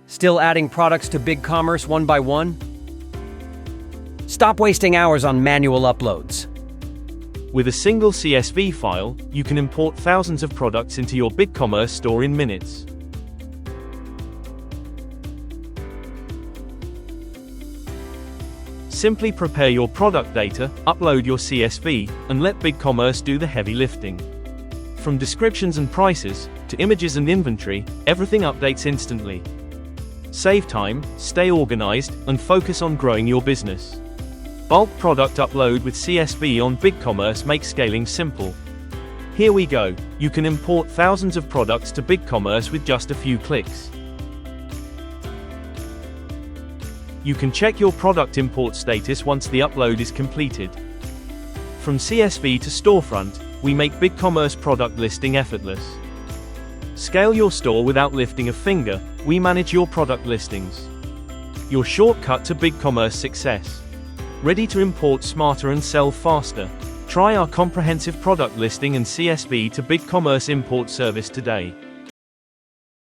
Still adding products to BigCommerce one by one? Stop wasting hours on manual uploads. With a single CSV file, you can import thousands of products into your BigCommerce store in minutes. Simply prepare your product data, upload your CSV, and let BigCommerce do the heavy lifting. From descriptions and prices, to images and inventory, everything updates instantly. Save time, stay organized, and focus on growing your business. Bulk product upload with CSV on BigCommerce makes scaling simple. Here we go, you can import thousands of products to BigCommerce with just a few clicks. You can check your product import status once the upload is completed. From CSV to storefront, we make BigCommerce product listing effortless. Scale your store without lifting a finger, we manage your product listings. Your shortcut to BigCommerce success. Ready to import smarter and sell faster? Try our comprehensive product listing and CSV to BigCommerce import service today.